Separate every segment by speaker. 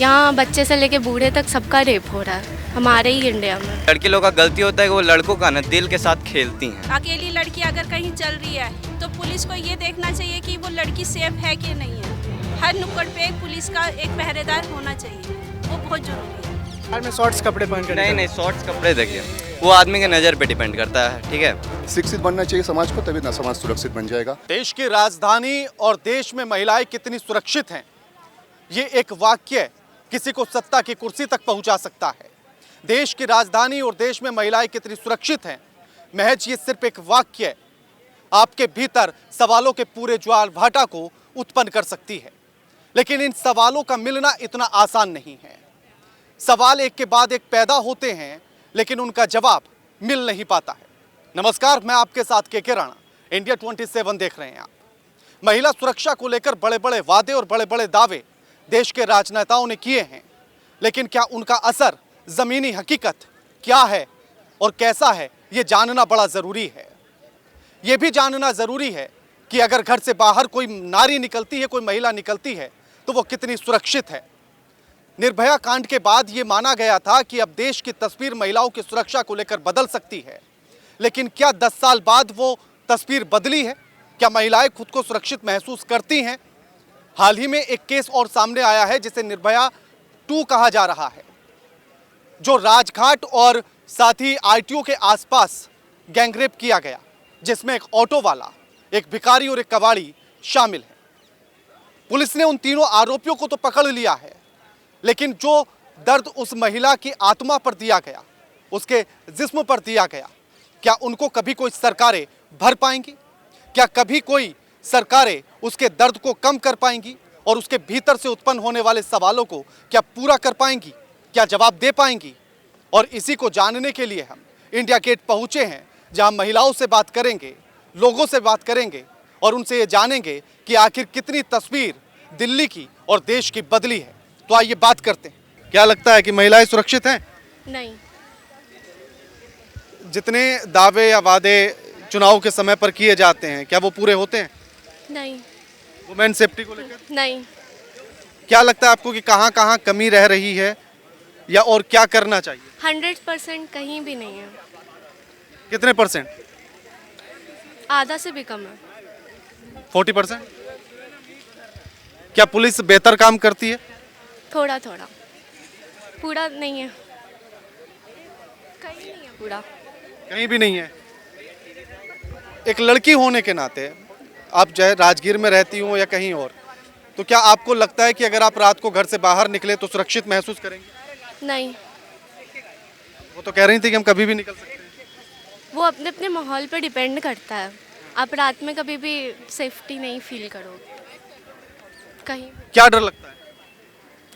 Speaker 1: यहाँ बच्चे से लेके बूढ़े तक सबका रेप हो रहा है हमारे ही इंडिया में।
Speaker 2: लड़की लोग का गलती होता है कि वो लड़कों का ना दिल के साथ खेलती हैं।
Speaker 3: अकेली लड़की अगर कहीं चल रही है तो पुलिस को ये देखना चाहिए कि वो लड़की सेफ है कि नहीं है। हर नुक्कड़ पे एक पुलिस का एक पहरेदार होना चाहिए, वो बहुत जरूरी है।
Speaker 4: में शॉर्ट्स कपड़े पहन कर
Speaker 2: नहीं शॉर्ट्स कपड़े देखिए, वो आदमी के नज़र पे डिपेंड करता है। ठीक है,
Speaker 5: शिक्षित बनना चाहिए समाज को, तभी ना समाज सुरक्षित बन जाएगा।
Speaker 6: देश की राजधानी और देश में महिलाएं कितनी सुरक्षित हैं, ये एक वाक्य किसी को सत्ता की कुर्सी तक पहुंचा सकता है। देश की राजधानी और देश में महिलाएं कितनी सुरक्षित हैं, महज ये सिर्फ एक वाक्य आपके भीतर सवालों के पूरे ज्वार भाटा को उत्पन्न कर सकती है। लेकिन इन सवालों का मिलना इतना आसान नहीं है। सवाल एक के बाद एक पैदा होते हैं, लेकिन उनका जवाब मिल नहीं पाता है। नमस्कार, मैं आपके साथ के राणा, इंडिया 27 देख रहे हैं आप। महिला सुरक्षा को लेकर बड़े बड़े वादे और बड़े बड़े दावे देश के राजनेताओं ने किए हैं, लेकिन क्या उनका असर ज़मीनी हकीकत क्या है और कैसा है, ये जानना बड़ा ज़रूरी है। ये भी जानना ज़रूरी है कि अगर घर से बाहर कोई नारी निकलती है, कोई महिला निकलती है, तो वो कितनी सुरक्षित है। निर्भया कांड के बाद ये माना गया था कि अब देश की तस्वीर महिलाओं की सुरक्षा को लेकर बदल सकती है, लेकिन क्या 10 साल बाद वो तस्वीर बदली है? क्या महिलाएं खुद को सुरक्षित महसूस करती हैं? हाल ही में एक केस और सामने आया है जिसे निर्भया 2 कहा जा रहा है, जो राजघाट और साथ ही आईटीओ के आसपास गैंगरेप किया गया, जिसमें एक ऑटो वाला, एक भिखारी और एक कबाड़ी शामिल है। पुलिस ने उन तीनों आरोपियों को तो पकड़ लिया है, लेकिन जो दर्द उस महिला की आत्मा पर दिया गया, उसके जिस्म पर दिया गया, क्या उनको कभी कोई सरकारें भर पाएंगी? क्या कभी कोई सरकारें उसके दर्द को कम कर पाएंगी और उसके भीतर से उत्पन्न होने वाले सवालों को क्या पूरा कर पाएंगी? क्या जवाब दे पाएंगी? और इसी को जानने के लिए हम इंडिया गेट पहुंचे हैं, जहां महिलाओं से बात करेंगे, लोगों से बात करेंगे और उनसे ये जानेंगे कि आखिर कितनी तस्वीर दिल्ली की और देश की बदली है। तो आइए बात करते हैं। क्या लगता है कि महिलाएं सुरक्षित हैं?
Speaker 1: नहीं।
Speaker 6: जितने दावे या वादे चुनाव के समय पर किए जाते हैं, क्या वो पूरे होते हैं?
Speaker 1: नहीं।
Speaker 6: वुमेन सेफ्टी को लेकर
Speaker 1: नहीं।
Speaker 6: क्या लगता है आपको कि कहाँ कहाँ कमी रह रही है या और क्या करना चाहिए?
Speaker 1: 100% कहीं भी नहीं है।
Speaker 6: कितने %?
Speaker 1: आधा से भी कम है।
Speaker 6: 40%? क्या पुलिस बेहतर काम करती है?
Speaker 1: थोड़ा थोड़ा, पूरा नहीं है, कहीं नहीं है पूरा।
Speaker 6: कहीं भी नहीं है। एक लड़की होने के नाते आप चाहे राजगीर में रहती हो या कहीं और, तो क्या आपको लगता है कि अगर आप रात को घर से बाहर निकले तो सुरक्षित महसूस करेंगे?
Speaker 1: नहीं।
Speaker 6: वो तो कह रही थी कि हम कभी भी निकल सकते हैं।
Speaker 1: वो अपने अपने माहौल पर डिपेंड करता है। आप रात में कभी भी सेफ्टी नहीं फील करोगे कहीं।
Speaker 6: क्या डर लगता है?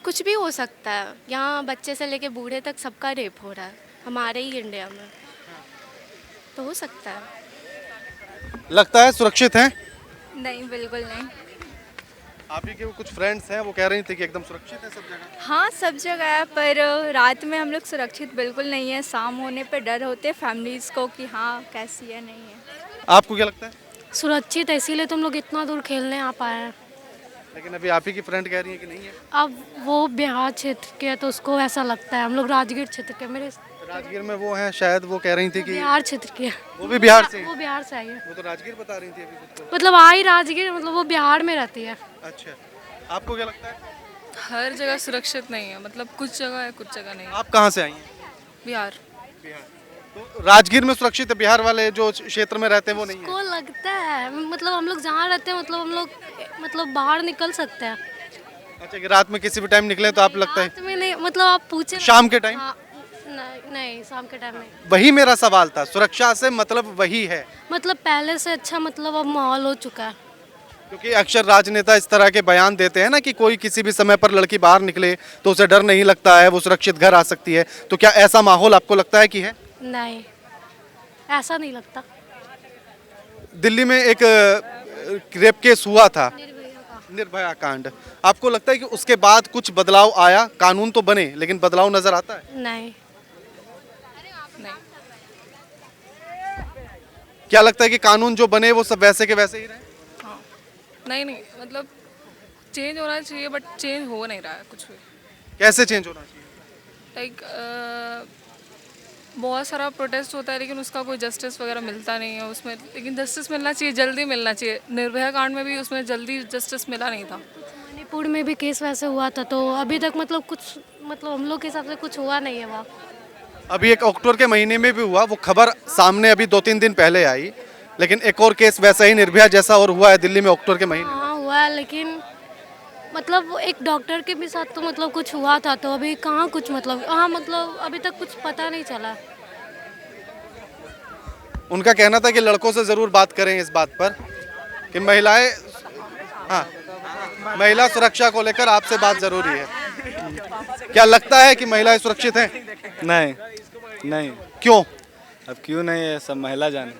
Speaker 1: कुछ भी हो सकता है। यहाँ बच्चे से लेके बूढ़े तक सबका रेप हो रहा है हमारे ही इंडिया में, तो हो सकता है।
Speaker 6: लगता है सुरक्षित हैं?
Speaker 7: नहीं, बिल्कुल नहीं।
Speaker 6: आप ही के वो कुछ फ्रेंड्स हैं, वो कह रही थी कि एकदम सुरक्षित है सब जगह।
Speaker 7: हाँ, सब जगह है, पर रात में हम लोग सुरक्षित बिल्कुल नहीं है। शाम होने पे डर होते फैमिलीज़ को कि हाँ कैसी है, नहीं है।
Speaker 6: आपको क्या लगता है?
Speaker 1: सुरक्षित है, इसीलिए तुम लोग इतना दूर खेलने आ पाए हैं।
Speaker 6: लेकिन अभी आप ही की फ्रेंड कह रही है कि नहीं है।
Speaker 1: अब वो बिहार क्षेत्र के है तो उसको ऐसा लगता है, हम लोग राजगीर क्षेत्र के। मेरे
Speaker 6: राजगीर में वो हैं शायद, वो कह रही थी कि
Speaker 1: बिहार क्षेत्र के।
Speaker 6: वो भी बिहार से हैं।
Speaker 1: वो बिहार से आई है।
Speaker 6: वो तो राजगीर बता रही थी अभी खुद को।
Speaker 1: मतलब आई राजगीर, मतलब वो बिहार में रहती है।
Speaker 6: अच्छा, आपको क्या लगता है?
Speaker 8: हर जगह सुरक्षित नहीं है, मतलब कुछ जगह है, कुछ जगह नहीं है।
Speaker 6: आप कहाँ से आई हैं?
Speaker 8: बिहार।
Speaker 6: बिहार। तो राजगीर में सुरक्षित है, बिहार वाले जो क्षेत्र में रहते हैं वो नहीं है?
Speaker 1: को लगता है, मतलब हम लोग जहाँ रहते हैं, मतलब हम लोग मतलब बाहर निकल सकते हैं।
Speaker 6: अच्छा, कि रात में किसी भी टाइम निकले तो आप लगता है?
Speaker 1: रात में नहीं, मतलब आप पूछे
Speaker 6: शाम के टाइम?
Speaker 1: हाँ, नहीं शाम के टाइम नहीं।
Speaker 6: वही मेरा सवाल था, सुरक्षा से मतलब वही है।
Speaker 1: मतलब पहले से अच्छा, मतलब अब माहौल हो चुका है।
Speaker 6: क्योंकि अक्सर राजनेता इस तरह के बयान देते हैं ना कि कोई किसी भी समय पर लड़की बाहर निकले तो उसे डर नहीं लगता है, वो सुरक्षित घर आ सकती है। तो क्या ऐसा माहौल आपको लगता है कि है?
Speaker 1: नहीं, ऐसा नहीं लगता।
Speaker 6: दिल्ली में एक रेप केस हुआ था, निर्भया कांड। आपको लगता है कि उसके बाद कुछ बदलाव आया? कानून तो बने, लेकिन बदलाव नजर आता है?
Speaker 1: नहीं।
Speaker 6: क्या लगता है कि कानून जो बने वो सब वैसे के वैसे ही रहे?
Speaker 8: नहीं, मतलब चेंज होना चाहिए, बट चेंज हो नहीं रहा है कुछ भी।
Speaker 6: कैसे चेंज होना चाहिए?
Speaker 8: लाइक बहुत सारा प्रोटेस्ट होता है लेकिन उसका कोई जस्टिस वगैरह मिलता नहीं है उसमें, लेकिन जस्टिस मिलना चाहिए, जल्दी मिलना चाहिए। निर्भया कांड में भी उसमें जल्दी जस्टिस मिला नहीं था।
Speaker 1: मणिपुर में भी केस वैसे हुआ था, तो अभी तक मतलब कुछ मतलब हम लोग के हिसाब से कुछ हुआ नहीं है वहाँ।
Speaker 6: अभी एक अक्टूबर के महीने में भी हुआ, वो खबर सामने अभी 2-3 दिन पहले आई, लेकिन एक और केस वैसा ही निर्भया जैसा और हुआ है दिल्ली में अक्टूबर के महीने।
Speaker 1: हाँ हुआ है, लेकिन मतलब वो एक डॉक्टर के भी साथ तो मतलब कुछ हुआ था, तो अभी कहाँ कुछ मतलब हाँ मतलब अभी तक कुछ पता नहीं चला।
Speaker 6: उनका कहना था कि लड़कों से जरूर बात करें इस बात पर कि महिलाएं, हाँ, महिला सुरक्षा को लेकर आपसे बात जरूरी है। क्या लगता है कि महिलाएं सुरक्षित हैं?
Speaker 4: नहीं नहीं,
Speaker 6: क्यों?
Speaker 4: अब क्यों नहीं है, सब महिला जाने।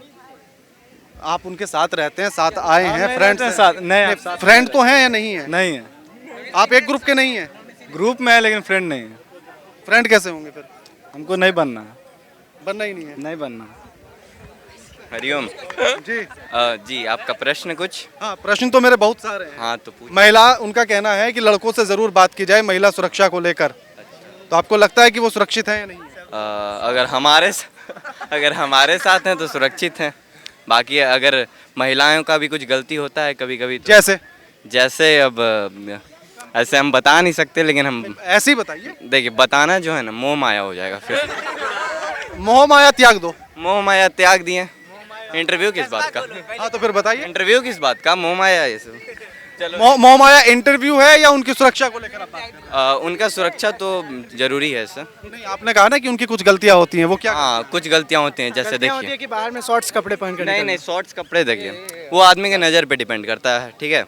Speaker 6: आप उनके साथ रहते हैं, साथ आए हैं, फ्रेंड
Speaker 4: रहते हैं साथ, नहीं,
Speaker 6: फ्रेंड तो हैं या नहीं है?
Speaker 4: नहीं है,
Speaker 6: आप एक ग्रुप के नहीं हैं?
Speaker 4: ग्रुप में है लेकिन फ्रेंड नहीं है।
Speaker 6: फ्रेंड कैसे होंगे फिर?
Speaker 4: हमको नहीं बनना,
Speaker 6: बनना ही नहीं है।
Speaker 4: नहीं बनना।
Speaker 2: हरिओम।
Speaker 6: जी
Speaker 2: जी आपका प्रश्न कुछ?
Speaker 6: हाँ, प्रश्न तो मेरे बहुत सारे हैं।
Speaker 2: हाँ तो पूछ।
Speaker 6: महिला, उनका कहना है कि लड़कों से जरूर बात की जाए महिला सुरक्षा को लेकर, तो आपको लगता है कि वो सुरक्षित हैं या नहीं?
Speaker 2: अगर हमारे साथ हैं तो सुरक्षित हैं। बाकी अगर महिलाओं का भी कुछ गलती होता है कभी कभी तो, जैसे अब ऐसे हम बता नहीं सकते, लेकिन हम
Speaker 6: ऐसे ही बताइए।
Speaker 2: देखिए बताना जो है ना मोह माया हो जाएगा फिर।
Speaker 6: मोह माया त्याग दो।
Speaker 2: मोह माया त्याग दिए। इंटरव्यू किस बात का?
Speaker 6: हाँ तो फिर बताइए,
Speaker 2: इंटरव्यू किस बात का? मोह माया ये सब। चलो
Speaker 6: मोह माया इंटरव्यू है या उनकी सुरक्षा को लेकर आप बात कर रहे
Speaker 2: उनका सुरक्षा तो जरूरी है सर।
Speaker 6: हैं? नहीं, आपने कहा ना कि उनकी कुछ गलतियां होती हैं, वो क्या?
Speaker 2: हाँ कुछ गलतियाँ होती हैं, जैसे देखिए
Speaker 4: कि बाहर में शॉर्ट्स कपड़े पहन कर
Speaker 2: नहीं नहीं शॉर्ट्स कपड़े देखिए वो आदमी के नज़र पे डिपेंड करता है, ठीक है।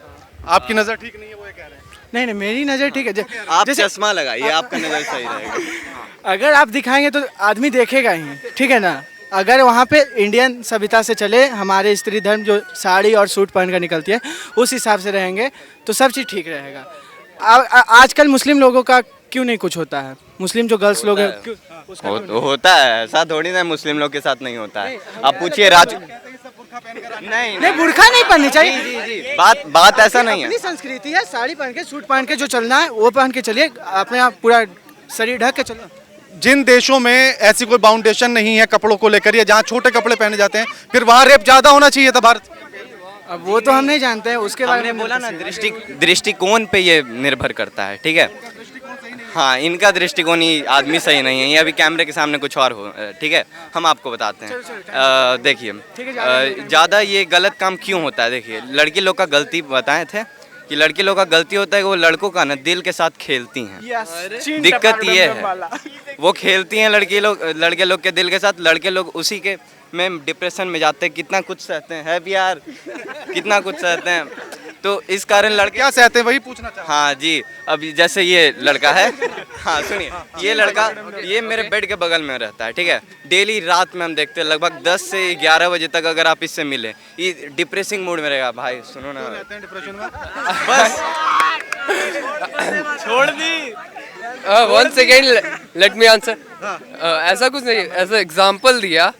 Speaker 6: आपकी नजर ठीक नहीं है, वो ये कह रहे हैं।
Speaker 4: नहीं नहीं, मेरी नज़र ठीक है।
Speaker 2: आप चश्मा लगाइए, आपका नज़र सही रहेगा।
Speaker 4: अगर आप दिखाएंगे तो आदमी देखेगा ही, ठीक है ना। अगर वहाँ पे इंडियन सभ्यता से चले, हमारे स्त्री धर्म जो साड़ी और सूट पहन कर निकलती है उस हिसाब से रहेंगे तो सब चीज़ ठीक रहेगा। आजकल मुस्लिम लोगों का क्यों नहीं कुछ होता है? मुस्लिम जो गर्ल्स लोग हैं
Speaker 2: होता है, ऐसा थोड़ी ना मुस्लिम लोग के साथ नहीं होता है। आप पूछिए राज नहीं
Speaker 4: बुर्खा नहीं पहननी चाहिए।
Speaker 2: जी जी जी बात ऐसा नहीं है।
Speaker 4: अपनी संस्कृति है, साड़ी पहन के सूट पहन के जो चलना है वो पहन के चलिए, अपने आप पूरा शरीर ढक के चलो।
Speaker 6: जिन देशों में ऐसी कोई बाउंडेशन नहीं है कपड़ों को लेकर, या जहाँ छोटे कपड़े पहने जाते हैं, फिर वहाँ रेप ज्यादा होना चाहिए था भारत।
Speaker 4: अब वो तो हम नहीं जानते हैं, उसके बारे
Speaker 2: हमने
Speaker 4: में
Speaker 2: बोला ना दृष्टिकोण पे ये निर्भर करता है, ठीक है। हाँ इनका दृष्टिकोण ही आदमी सही नहीं है, ये अभी कैमरे के सामने कुछ और हो, ठीक है। हम आपको बताते हैं। देखिए ज़्यादा ये गलत काम क्यों होता है, देखिए लड़की लोग का गलती बताए थे कि लड़के लोग का गलती होता है कि वो लड़कों का ना दिल के साथ खेलती हैं। दिक्कत ये है वो खेलती हैं लड़के लोग के दिल के साथ, लड़के लोग उसी के में डिप्रेशन में जाते हैं, कितना कुछ सहते हैं, है भी यार, कितना कुछ सहते हैं। तो इस कारण लड़के
Speaker 6: क्या सहते हैं वही पूछना चाहता हूं।
Speaker 2: हाँ जी, अभी जैसे ये लड़का है, हाँ सुनिए, ये लड़का ये मेरे बेड के बगल में रहता है, ठीक है। डेली रात में हम देखते हैं लगभग 10 से 11 बजे तक अगर आप इससे मिले, ये डिप्रेसिंग मूड में रहेगा। भाई सुनो ना,
Speaker 6: डिप्रेशन में
Speaker 2: बस
Speaker 9: छोड़ दी। One second, let me answer. ऐसा कुछ नहीं, ऐसा एग्जांपल दिया।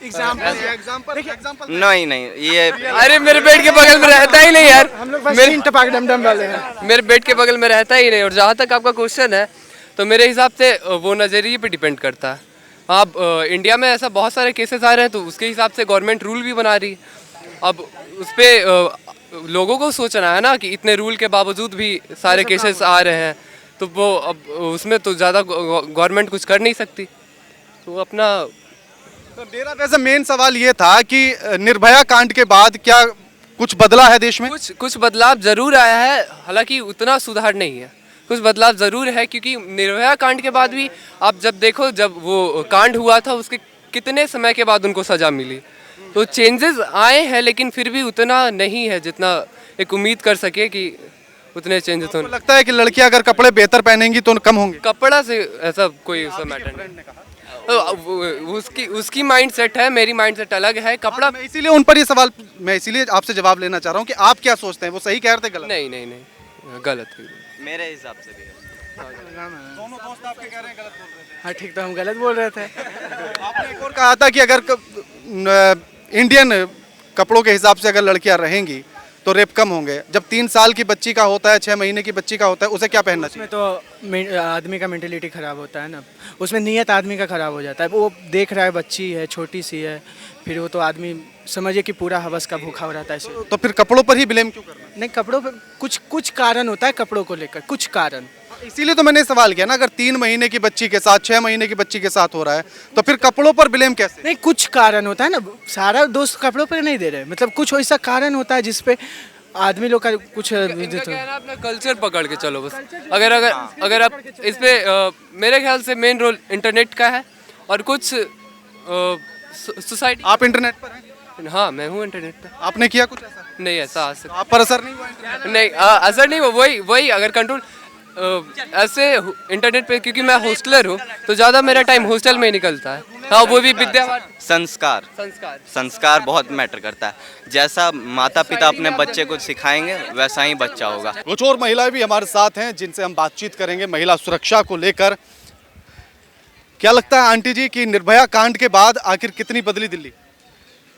Speaker 6: एग्जांपल
Speaker 2: नहीं नहीं ये
Speaker 9: अरे मेरे बेड के बगल में रहता ही नहीं यार,
Speaker 4: हम लोग बस तीन टपाक डमडम वाले हैं।
Speaker 9: मेरे बेड के बगल में रहता ही नहीं। और जहाँ तक आपका क्वेश्चन है तो मेरे हिसाब से वो नज़रिए पे डिपेंड करता है। अब इंडिया में ऐसा बहुत सारे केसेस आ रहे हैं तो उसके हिसाब से गवर्नमेंट रूल भी बना रही है। अब उस पर लोगों को सोचना है ना कि इतने रूल के बावजूद भी सारे केसेस आ रहे हैं, तो वो अब उसमें तो ज़्यादा गवर्नमेंट कुछ कर नहीं सकती, तो अपना।
Speaker 6: तो मेरा वैसे मेन सवाल ये था कि निर्भया कांड के बाद क्या कुछ बदला है देश में?
Speaker 9: कुछ बदलाव जरूर आया है, हालांकि उतना सुधार नहीं है। कुछ बदलाव जरूर है क्योंकि निर्भया कांड के बाद भी आप जब देखो, जब वो कांड हुआ था उसके कितने समय के बाद उनको सजा मिली, तो चेंजेस आए हैं लेकिन फिर भी उतना नहीं है जितना एक उम्मीद कर सके कि उतने चेंजेस होने।
Speaker 6: लगता है कि लड़कियां अगर कपड़े बेहतर पहनेंगी तो कम होंगे?
Speaker 9: कपड़ा से ऐसा कोई मैटर नहीं, उसकी माइंड सेट है, मेरी माइंड सेट अलग है। कपड़ा
Speaker 6: मैं इसीलिए उन पर ये सवाल, मैं इसीलिए आपसे जवाब लेना चाह रहा हूँ कि आप क्या सोचते हैं, वो सही कह रहे थे गलत?
Speaker 9: नहीं गलत है
Speaker 2: मेरे हिसाब से भी
Speaker 6: दोनों दोस्त आपके कह रहे हैं गलत बोल रहे थे।
Speaker 4: हाँ ठीक, तो हम गलत बोल रहे थे।
Speaker 6: आपने एक और कहा था कि अगर इंडियन कपड़ों के हिसाब से अगर लड़कियां रहेंगी तो रेप कम होंगे। जब 3 साल की बच्ची का होता है, 6 महीने की बच्ची का होता है, उसे क्या पहनना चाहिए?
Speaker 4: उसमें तो आदमी का मेंटेलिटी खराब होता है ना, उसमें नीयत आदमी का खराब हो जाता है। वो देख रहा है बच्ची है, छोटी सी है, फिर वो तो आदमी समझिए कि पूरा हवस का भूखा हो रहता है इसे।
Speaker 6: तो फिर कपड़ों पर ही ब्लेम क्यों करना?
Speaker 4: नहीं, कपड़ों पे कुछ कारण होता है, कपड़ों को लेकर कुछ कारण।
Speaker 6: इसीलिए तो मैंने सवाल किया ना, अगर 3 महीने की बच्ची के साथ 6 महीने की बच्ची के साथ हो रहा है तो फिर कपड़ों पर ब्लेम कैसे?
Speaker 4: नहीं, कुछ कारण होता है ना, सारा दोस्त कपड़ों पर नहीं दे रहे, मतलब कुछ ऐसा कारण होता है जिसपे आदमी लोग का कुछ
Speaker 9: इनका क्या है ना, अपना कल्चर पकड़ के चलो बस। अगर अगर अगर आप इस पे मेरे ख्याल से मेन रोल इंटरनेट का है और कुछ सोसाइटी।
Speaker 6: आप इंटरनेट पर हैं?
Speaker 9: हाँ, मैं हूँ इंटरनेट पे।
Speaker 6: आपने किया कुछ ऐसा?
Speaker 9: नहीं, ऐसा आज
Speaker 6: आप पर असर नहीं हुआ इंटरनेट?
Speaker 9: नहीं, असर नहीं हुआ। वही अगर कंट्रोल ऐसे इंटरनेट पे, क्योंकि मैं हॉस्टलर हूँ तो ज़्यादा मेरा टाइम हॉस्टल में ही निकलता है। हाँ, वो भी विद्या
Speaker 2: संस्कार संस्कार बहुत मैटर करता है। जैसा माता पिता अपने बच्चे को सिखाएंगे वैसा ही बच्चा होगा।
Speaker 6: कुछ और महिलाएं भी हमारे साथ हैं जिनसे हम बातचीत करेंगे महिला सुरक्षा को लेकर। क्या लगता है आंटी जी कि निर्भया कांड के बाद आखिर कितनी बदली दिल्ली?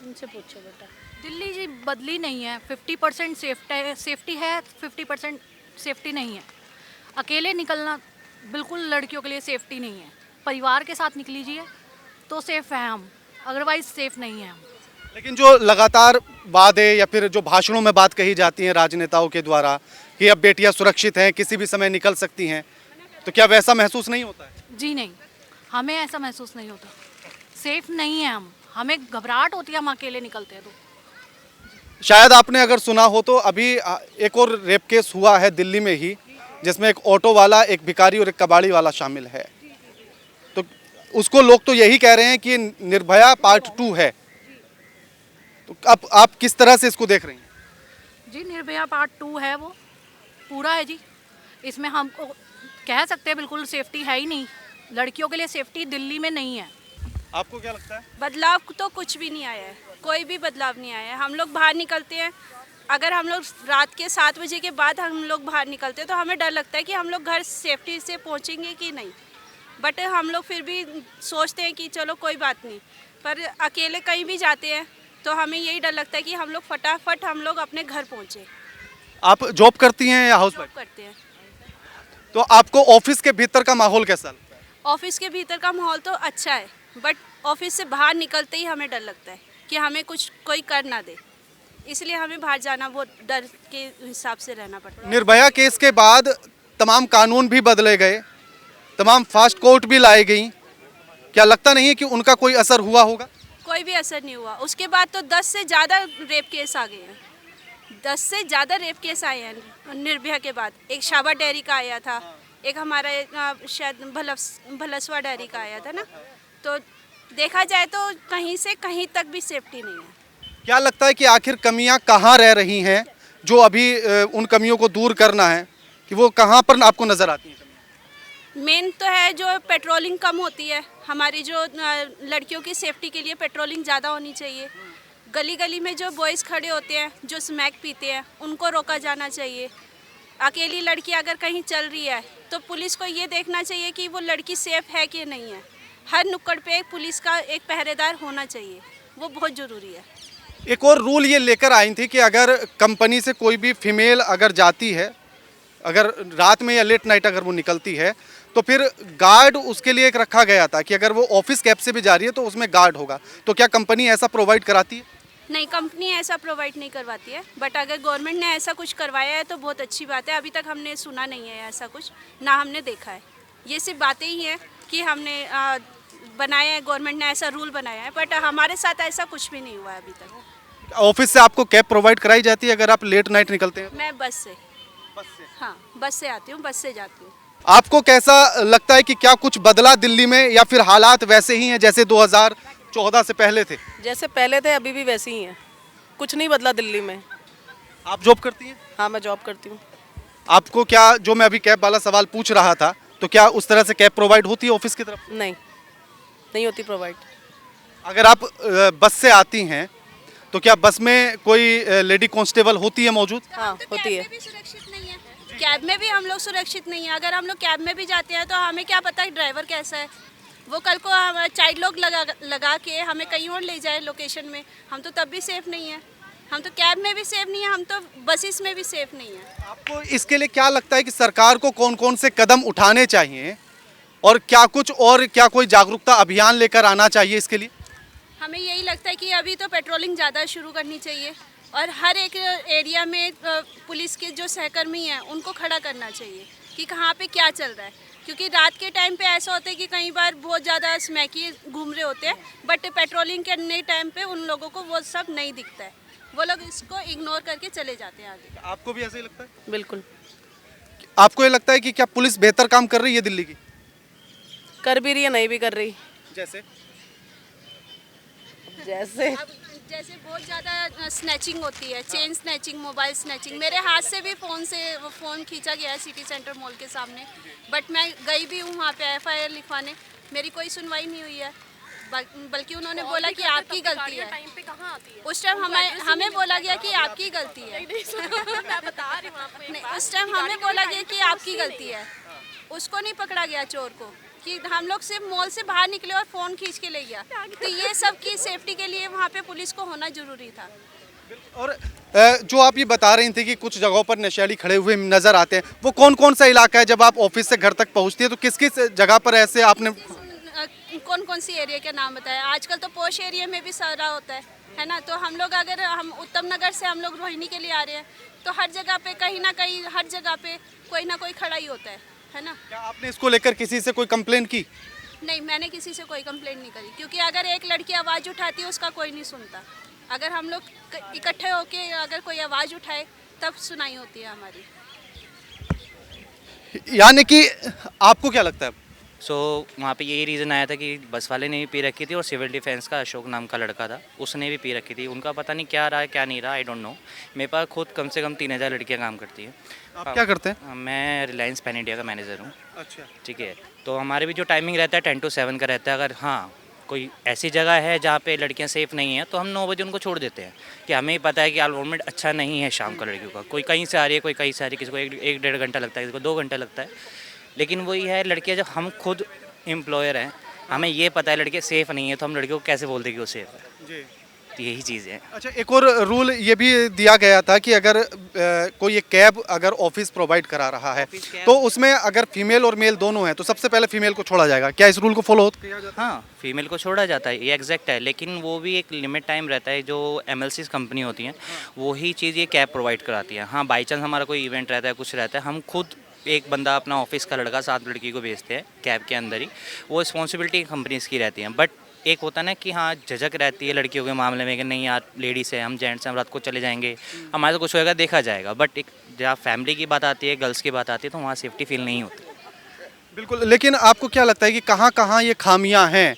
Speaker 10: उनसे पूछो बेटा। दिल्ली जी बदली नहीं है, 50% सेफ्टी है, 50% सेफ्टी नहीं है। अकेले निकलना बिल्कुल लड़कियों के लिए सेफ्टी नहीं है। परिवार के साथ निकल लीजिए तो सेफ है हम, अदरवाइज सेफ नहीं है हम।
Speaker 6: लेकिन जो लगातार वादे या फिर जो भाषणों में बात कही जाती है राजनेताओं के द्वारा कि अब बेटियां सुरक्षित हैं, किसी भी समय निकल सकती हैं, तो क्या वैसा महसूस नहीं होता है?
Speaker 10: जी नहीं, हमें ऐसा महसूस नहीं होता। सेफ नहीं है हम, हमें घबराहट होती है हम अकेले निकलते हैं तो।
Speaker 6: शायद आपने अगर सुना हो तो अभी एक और रेप केस हुआ है दिल्ली में ही, जिसमें एक ऑटो वाला, एक भिखारी और एक कबाड़ी वाला शामिल है। तो उसको लोग तो यही कह रहे हैं कि निर्भया पार्ट 2 है। तो अब आप किस तरह से इसको देख रही हैं?
Speaker 10: जी निर्भया पार्ट 2 है, वो पूरा है जी। इसमें हम कह सकते हैं बिल्कुल सेफ्टी है ही नहीं, लड़कियों के लिए सेफ्टी दिल्ली में नहीं है।
Speaker 6: आपको क्या लगता है?
Speaker 3: बदलाव तो कुछ भी नहीं आया है, कोई भी बदलाव नहीं आया है। हम लोग बाहर निकलते हैं, अगर हम लोग रात के 7 बजे के बाद हम लोग बाहर निकलते हैं तो हमें डर लगता है कि हम लोग घर सेफ्टी से पहुंचेंगे कि नहीं। बट हम लोग फिर भी सोचते हैं कि चलो कोई बात नहीं, पर अकेले कहीं भी जाते हैं तो हमें यही डर लगता है कि हम लोग फटाफट हम लोग अपने घर पहुंचे।
Speaker 6: आप जॉब करती हैं या हाउस वाइफ?
Speaker 3: करते हैं।
Speaker 6: तो आपको ऑफिस के भीतर का माहौल कैसा लगता है?
Speaker 3: ऑफिस के भीतर का माहौल तो अच्छा है, बट ऑफिस से बाहर निकलते ही हमें डर लगता है कि हमें कुछ कोई कर ना दे, इसलिए हमें बाहर जाना वो डर के हिसाब से रहना पड़ता है।
Speaker 6: निर्भया केस के बाद तमाम कानून भी बदले गए, तमाम फास्ट कोर्ट भी लाई गई। क्या लगता नहीं है कि उनका कोई असर हुआ होगा?
Speaker 3: कोई भी असर नहीं हुआ। उसके बाद तो 10 से ज़्यादा रेप केस आ गए हैं, 10 से ज़्यादा रेप केस आए हैं निर्भया के बाद। एक शाबा डेयरी का आया था, एक हमारा शायद भलसवा डेयरी का आया था ना। तो देखा जाए तो कहीं से कहीं तक भी सेफ्टी नहीं है।
Speaker 6: क्या लगता है कि आखिर कमियां कहाँ रह रही हैं, जो अभी उन कमियों को दूर करना है, कि वो कहाँ पर आपको नज़र आती हैं?
Speaker 3: मेन तो है जो पेट्रोलिंग कम होती है, हमारी जो लड़कियों की सेफ्टी के लिए पेट्रोलिंग ज़्यादा होनी चाहिए। गली गली में जो बॉयज़ खड़े होते हैं जो स्मैक पीते हैं उनको रोका जाना चाहिए। अकेली लड़की अगर कहीं चल रही है तो पुलिस को ये देखना चाहिए कि वो लड़की सेफ है कि नहीं है। हर नुक्कड़ पे एक पुलिस का एक पहरेदार होना चाहिए, वो बहुत ज़रूरी है।
Speaker 6: एक और रूल ये लेकर आई थी कि अगर कंपनी से कोई भी फीमेल अगर जाती है, अगर रात में या लेट नाइट अगर वो निकलती है, तो फिर गार्ड उसके लिए एक रखा गया था कि अगर वो ऑफिस कैब से भी जा रही है तो उसमें गार्ड होगा। तो क्या कंपनी ऐसा प्रोवाइड कराती है?
Speaker 3: नहीं, कंपनी ऐसा प्रोवाइड नहीं करवाती है, बट अगर गवर्नमेंट ने ऐसा कुछ करवाया है तो बहुत अच्छी बात है। अभी तक हमने सुना नहीं है ऐसा कुछ, ना हमने देखा है। ये सिर्फ बातें ही हैं कि हमने बनाया है, गवर्नमेंट ने ऐसा रूल बनाया है, बट हमारे साथ ऐसा कुछ भी नहीं हुआ है अभी तक।
Speaker 6: ऑफिस से आपको कैब प्रोवाइड कराई जाती है अगर आप लेट नाइट निकलते हैं?
Speaker 3: मैं बस से हाँ, बस से आती हूँ, बस से जाती हूँ।
Speaker 6: आपको कैसा लगता है कि क्या कुछ बदला दिल्ली में, या फिर हालात वैसे ही हैं जैसे 2014 से पहले थे?
Speaker 11: जैसे पहले थे अभी भी वैसे ही हैं, कुछ नहीं बदला दिल्ली में।
Speaker 6: आप जॉब करती हैं?
Speaker 11: हाँ, मैं जॉब करती हूँ।
Speaker 6: आपको क्या, जो मैं अभी कैब वाला सवाल पूछ रहा था, तो क्या उस तरह से कैब प्रोवाइड होती है ऑफिस की तरफ?
Speaker 11: नहीं होती प्रोवाइड।
Speaker 6: अगर आप बस से आती हैं तो क्या बस में कोई लेडी कांस्टेबल होती है मौजूद?
Speaker 11: हाँ, होती है।
Speaker 3: सुरक्षित नहीं है, कैब में भी हम लोग सुरक्षित नहीं है। अगर हम लोग कैब में भी जाते हैं तो हमें क्या पता ड्राइवर कैसा है, वो कल को हम चाइल्ड लोग लगा के हमें कहीं और ले जाए लोकेशन में, हम तो तब भी सेफ नहीं है। हम तो कैब में भी सेफ नहीं है, हम तो बसेस में भी सेफ नहीं है।
Speaker 6: आपको इसके लिए क्या लगता है कि सरकार को कौन कौन से कदम उठाने चाहिए और क्या कोई जागरूकता अभियान लेकर आना चाहिए इसके लिए?
Speaker 3: हमें यही लगता है कि अभी तो पेट्रोलिंग ज़्यादा शुरू करनी चाहिए और हर एक एरिया में पुलिस के जो सहकर्मी हैं उनको खड़ा करना चाहिए कि कहाँ पे क्या चल रहा है, क्योंकि रात के टाइम पे ऐसा होता है कि कई बार बहुत ज़्यादा स्मैकी घूम रहे होते हैं, बट पेट्रोलिंग करने टाइम पे उन लोगों को वो सब नहीं दिखता है, वो लोग इसको इग्नोर करके चले जाते हैं आगे।
Speaker 6: आपको भी ऐसा ही लगता है?
Speaker 11: बिल्कुल।
Speaker 6: आपको ये लगता है कि क्या पुलिस बेहतर काम कर रही है दिल्ली की?
Speaker 11: कर भी रही है, नहीं भी कर रही।
Speaker 6: जैसे
Speaker 3: अब जैसे बहुत ज़्यादा स्नैचिंग होती है, चेन स्नैचिंग, मोबाइल स्नैचिंग, मेरे हाथ से भी फ़ोन खींचा गया है सिटी सेंटर मॉल के सामने, बट मैं गई भी हूँ वहाँ पे FIR लिखवाने, मेरी कोई सुनवाई नहीं हुई है, बल्कि उन्होंने बोला कि आपकी गलती है। उस टाइम हमें बोला गया कि आपकी गलती है। नहीं, उस टाइम हमें बोला गया कि आपकी गलती है, उसको नहीं पकड़ा गया चोर को, कि हम लोग सिर्फ मॉल से बाहर निकले और फ़ोन खींच के ले गया। तो ये सब की सेफ्टी के लिए वहाँ पे पुलिस को होना ज़रूरी था।
Speaker 6: और जो आप ये बता रही थी कि कुछ जगहों पर नशेड़ी खड़े हुए नजर आते हैं, वो कौन कौन सा इलाका है? जब आप ऑफिस से घर तक पहुंचती है तो किस किस जगह पर ऐसे आपने
Speaker 3: कौन कौन सी एरिया के नाम बताया? आजकल तो पोश एरिया में भी सारा होता है ना? तो हम लोग अगर हम उत्तम नगर से हम लोग रोहिणी के लिए आ रहे हैं तो हर जगह पे कहीं ना कहीं हर जगह पे कोई ना कोई खड़ा ही होता है ना?
Speaker 6: क्या आपने इसको लेकर किसी से कोई कंप्लेंट की?
Speaker 3: नहीं, मैंने किसी से कोई कंप्लेंट नहीं करी, क्योंकि अगर एक लड़की आवाज़ उठाती है उसका कोई नहीं सुनता। अगर हम लोग इकट्ठे होके अगर कोई आवाज़ उठाए तब सुनाई होती है हमारी।
Speaker 6: यानी कि आपको क्या लगता है?
Speaker 12: वहाँ पे यही रीज़न आया था कि बस वाले ने भी पी रखी थी और सिविल डिफेंस का अशोक नाम का लड़का था, उसने भी पी रखी थी। उनका पता नहीं क्या रहा है क्या नहीं रहा, आई डोंट नो। मेरे पास खुद कम से कम 3000 लड़कियाँ काम करती हैं।
Speaker 6: आप क्या करते हैं?
Speaker 12: मैं रिलायंस पैन इंडिया का मैनेजर हूँ।
Speaker 6: अच्छा,
Speaker 12: ठीक है, तो हमारे भी जो टाइमिंग रहता है 10 to 7 का रहता है। अगर कोई ऐसी जगह है जहाँ पे लड़कियाँ सेफ़ नहीं हैं तो हम 9 बजे उनको छोड़ देते हैं, कि हमें ही पता है कि एनवायरनमेंट अच्छा नहीं है शाम का लड़कियों का। कोई कहीं से आ रही है, कोई कहीं से आ रही है, किसी को 1-1.5 घंटा लगता है, किसी को 2 घंटे लगता है। लेकिन वही है, लड़कियाँ जब हम खुद एम्प्लॉयर हैं, हमें ये पता है लड़के सेफ़ नहीं है, तो हम लड़कियों को कैसे बोलते कि वो सेफ़ है
Speaker 6: जी।
Speaker 12: तो यही चीज़ है।
Speaker 6: अच्छा, एक और रूल ये भी दिया गया था कि अगर कोई एक कैब अगर ऑफिस प्रोवाइड करा रहा है तो उसमें अगर फीमेल और मेल दोनों हैं तो सबसे पहले फीमेल को छोड़ा जाएगा। क्या इस रूल को फॉलो किया जाता है?
Speaker 12: हाँ, फीमेल को छोड़ा जाता है, ये एग्जैक्ट है, लेकिन वो भी एक लिमिट टाइम रहता है। जो MLCs कंपनी होती हैं वही चीज़ ये कैब प्रोवाइड कराती है। हाँ, बाई चांस हमारा कोई इवेंट रहता है, कुछ रहता है, हम खुद एक बंदा अपना ऑफिस का लड़का 7 लड़की को भेजते हैं कैब के अंदर ही। वो रिस्पॉन्सिबिलिटी कंपनीज़ की रहती हैं। बट एक होता है ना कि हाँ, झिझक रहती है लड़कियों के मामले में कि नहीं यार, लेडीज़ है, हम जेंट्स हैं, हम रात को चले जाएंगे, हमारे तो कुछ होएगा, देखा जाएगा। बट एक जहाँ फैमिली की बात आती है, गर्ल्स की बात आती है, तो वहाँ सेफ्टी फील नहीं होती।
Speaker 6: बिल्कुल, लेकिन आपको क्या लगता है कि कहाँ कहाँ ये खामियाँ हैं?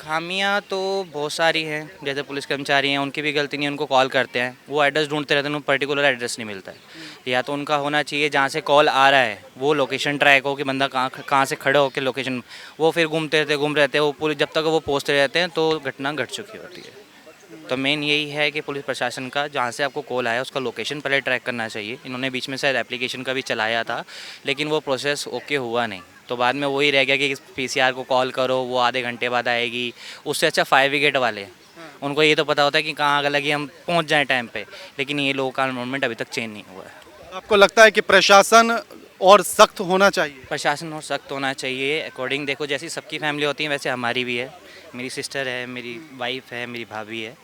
Speaker 12: खामियाँ तो बहुत सारी हैं। जैसे पुलिस कर्मचारी हैं, उनकी भी गलती नहीं है, उनको कॉल करते हैं, वो एड्रेस ढूंढते रहते हैं, उनको पर्टिकुलर एड्रेस नहीं मिलता है। या तो उनका होना चाहिए जहाँ से कॉल आ रहा है वो लोकेशन ट्रैक हो कि बंदा कहाँ से खड़ा हो के लोकेशन, वो फिर घूम रहते हैं, वो पुलिस जब तक वो पहुँचते रहते हैं तो घटना घट चुकी होती है। तो मेन यही है कि पुलिस प्रशासन का जहाँ से आपको कॉल आया उसका लोकेशन पहले ट्रैक करना चाहिए। इन्होंने बीच में शायद एप्लीकेशन का भी चलाया था, लेकिन वो प्रोसेस ओके हुआ नहीं, तो बाद में वही रह गया कि PCR को कॉल करो, वो आधे घंटे बाद आएगी। उससे अच्छा फायर ब्रिगेड वाले, उनको ये तो पता होता है कि कहाँ आग लगी, हम पहुँच जाएँ टाइम पे, लेकिन ये लोगों का एनवायरनमेंट अभी तक चेंज नहीं हुआ है।
Speaker 6: आपको लगता है कि प्रशासन और सख्त होना चाहिए?
Speaker 12: प्रशासन और सख्त होना चाहिए। अकॉर्डिंग देखो, जैसी सबकी फैमिली होती है वैसे हमारी भी है। मेरी सिस्टर है, मेरी वाइफ है, मेरी भाभी है,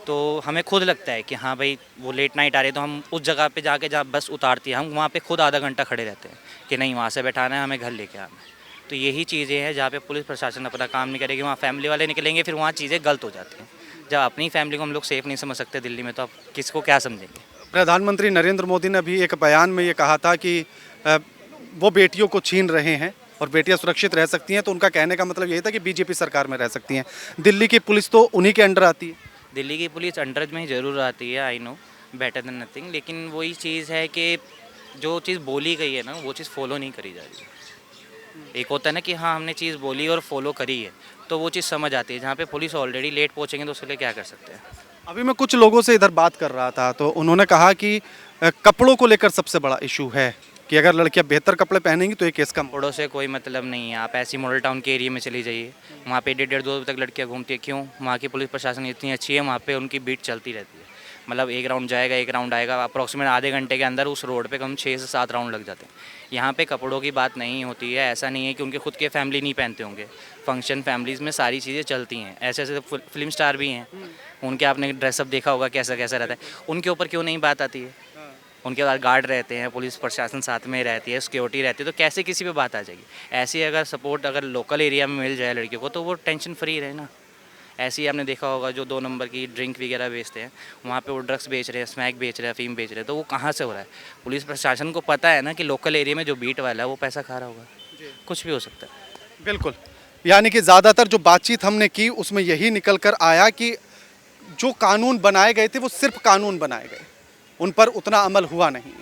Speaker 12: तो हमें खुद लगता है कि हाँ भाई वो लेट नाइट आ रही है तो हम उस जगह पे जाके जहाँ बस उतारती है, हम वहाँ पे खुद आधा घंटा खड़े रहते हैं कि नहीं वहाँ से बैठाना है, हमें घर लेके आना है। तो यही चीज़ें हैं जहाँ पे पुलिस प्रशासन अपना काम नहीं करेगी, वहाँ फैमिली वाले निकलेंगे, फिर वहाँ चीज़ें गलत हो जाती हैं। जब अपनी फैमिली को हम लोग सेफ़ नहीं समझ सकते दिल्ली में, तो आप किसको क्या समझेंगे।
Speaker 6: प्रधानमंत्री नरेंद्र मोदी ने अभी एक बयान में ये कहा था कि वो बेटियों को छीन रहे हैं और बेटियां सुरक्षित रह सकती हैं, तो उनका कहने का मतलब यही था कि बीजेपी सरकार में रह सकती हैं। दिल्ली की पुलिस तो उन्हीं के अंडर आती है।
Speaker 12: दिल्ली की पुलिस अंडर में ज़रूर आती है, I know, better than nothing, लेकिन वही चीज़ है कि जो चीज़ बोली गई है ना वो चीज़ फॉलो नहीं करी जा रही है। एक होता है ना कि हाँ हमने चीज़ बोली और फॉलो करी है तो वो चीज़ समझ आती है। जहाँ पे पुलिस ऑलरेडी लेट पहुँचेंगे तो उसके लिए क्या कर सकते हैं।
Speaker 6: अभी मैं कुछ लोगों से इधर बात कर रहा था तो उन्होंने कहा कि कपड़ों को लेकर सबसे बड़ा इशू है कि अगर लड़कियां बेहतर कपड़े पहनेंगी तो ये केस कम।
Speaker 12: कपड़ों से कोई मतलब नहीं है। आप ऐसी मॉडल टाउन के एरिया में चली जाइए, वहाँ पे 1:30-2 बजे तक लड़कियाँ घूमती है। क्यों? वहाँ की पुलिस प्रशासन इतनी अच्छी है, वहाँ पे उनकी बीट चलती रहती है। मतलब एक राउंड जाएगा एक राउंड आएगा, अप्रॉक्सीमेट आधे घंटे के अंदर उस रोड पे कम 6 से 7 राउंड लग जाते हैं। यहाँ पे कपड़ों की बात नहीं होती है, ऐसा नहीं है कि उनके खुद के फैमिली नहीं पहनते होंगे, फंक्शन फैमिलीज़ में सारी चीज़ें चलती हैं। ऐसे ऐसे फिल्म स्टार भी हैं, उनके आपने ड्रेसअप देखा होगा कैसा कैसा रहता है, उनके ऊपर क्यों नहीं बात आती है? उनके बाद गार्ड रहते हैं, पुलिस प्रशासन साथ में रहती है, सिक्योरिटी रहती है, तो कैसे किसी पे बात आ जाएगी? ऐसी अगर सपोर्ट अगर लोकल एरिया में मिल जाए लड़कियों को तो वो टेंशन फ्री रहे ना। ऐसे ही आपने देखा होगा जो 2 नंबर की ड्रिंक वगैरह बेचते हैं, वहाँ पे वो ड्रग्स बेच रहे हैं, स्मैक बेच रहे हैं, अफीम बेच रहे हैं, तो वो कहाँ से हो रहा है? पुलिस प्रशासन को पता है ना कि लोकल एरिया में जो बीट वाला है वो पैसा खा रहा होगा, कुछ भी हो सकता है।
Speaker 6: बिल्कुल, यानी कि ज़्यादातर जो बातचीत हमने की उसमें यही निकल कर आया कि जो कानून बनाए गए थे वो सिर्फ कानून बनाए गए, उन पर उतना अमल हुआ नहीं।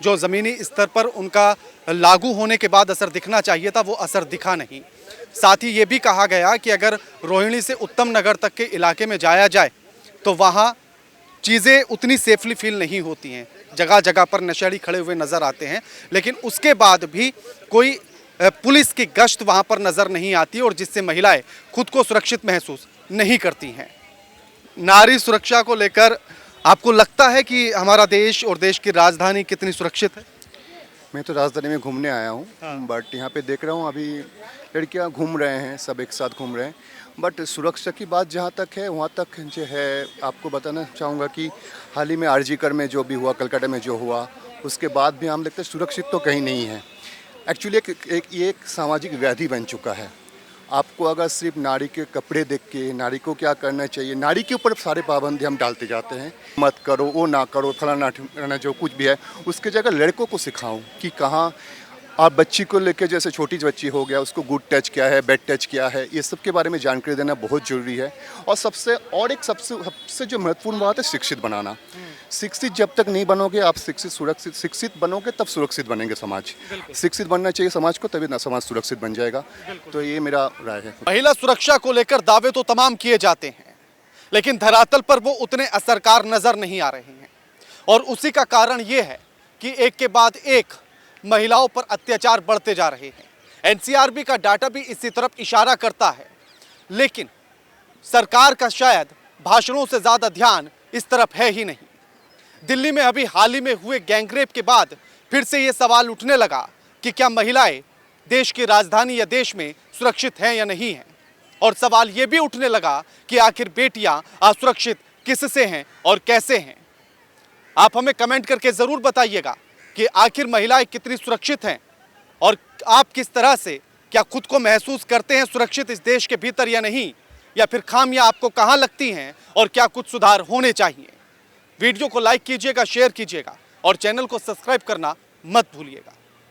Speaker 6: जो ज़मीनी स्तर पर उनका लागू होने के बाद असर दिखना चाहिए था वो असर दिखा नहीं। साथ ही ये भी कहा गया कि अगर रोहिणी से उत्तम नगर तक के इलाके में जाया जाए तो वहाँ चीज़ें उतनी सेफली फील नहीं होती हैं, जगह जगह पर नशेड़ी खड़े हुए नज़र आते हैं, लेकिन उसके बाद भी कोई पुलिस की गश्त वहाँ पर नज़र नहीं आती और जिससे महिलाएं खुद को सुरक्षित महसूस नहीं करती हैं। नारी सुरक्षा को लेकर आपको लगता है कि हमारा देश और देश की राजधानी कितनी सुरक्षित है?
Speaker 5: मैं तो राजधानी में घूमने आया हूँ, बट यहाँ पे देख रहा हूँ अभी लड़कियाँ घूम रहे हैं, सब एक साथ घूम रहे हैं, बट सुरक्षा की बात जहाँ तक है वहाँ तक जो है आपको बताना चाहूँगा कि हाल ही में आरजीकर में जो भी हुआ, कलकत्ता में जो हुआ, उसके बाद भी हम लगता है सुरक्षित तो कहीं नहीं है। एक्चुअली ये एक सामाजिक व्याधि बन चुका है। आपको अगर सिर्फ नारी के कपड़े देख के नारी को क्या करना चाहिए, नारी के ऊपर सारे पाबंदी हम डालते जाते हैं, मत करो, वो ना करो, फलाना ठिकाना जो कुछ भी है, उसके जगह लड़कों को सिखाऊं कि कहाँ आप बच्ची को लेके, जैसे छोटी बच्ची हो गया, उसको गुड टच क्या है, बैड टच क्या है, ये सब के बारे में जानकारी देना बहुत ज़रूरी है। और सबसे जो महत्वपूर्ण बात है शिक्षित बनाना। शिक्षित जब तक नहीं बनोगे आप, शिक्षित बनोगे तब सुरक्षित बनेंगे समाज। शिक्षित बनना चाहिए समाज को, तभी ना समाज सुरक्षित बन जाएगा। तो ये मेरा राय है।
Speaker 6: महिला सुरक्षा को लेकर दावे तो तमाम किए जाते हैं, लेकिन धरातल पर वो उतने असरकार नजर नहीं आ रहे हैं। और उसी का कारण ये है कि एक के बाद एक महिलाओं पर अत्याचार बढ़ते जा रहे हैं। एनसीआरबी का डाटा भी इसी तरफ इशारा करता है, लेकिन सरकार का शायद भाषणों से ज्यादा ध्यान इस तरफ है ही नहीं। दिल्ली में अभी हाल ही में हुए गैंगरेप के बाद फिर से ये सवाल उठने लगा कि क्या महिलाएं देश की राजधानी या देश में सुरक्षित हैं या नहीं हैं। और सवाल ये भी उठने लगा कि आखिर बेटियां असुरक्षित किससे हैं और कैसे हैं। आप हमें कमेंट करके ज़रूर बताइएगा कि आखिर महिलाएं कितनी सुरक्षित हैं और आप किस तरह से क्या खुद को महसूस करते हैं सुरक्षित इस देश के भीतर या नहीं, या फिर खामियां आपको कहां लगती हैं और क्या कुछ सुधार होने चाहिए। वीडियो को लाइक कीजिएगा, शेयर कीजिएगा और चैनल को सब्सक्राइब करना मत भूलिएगा।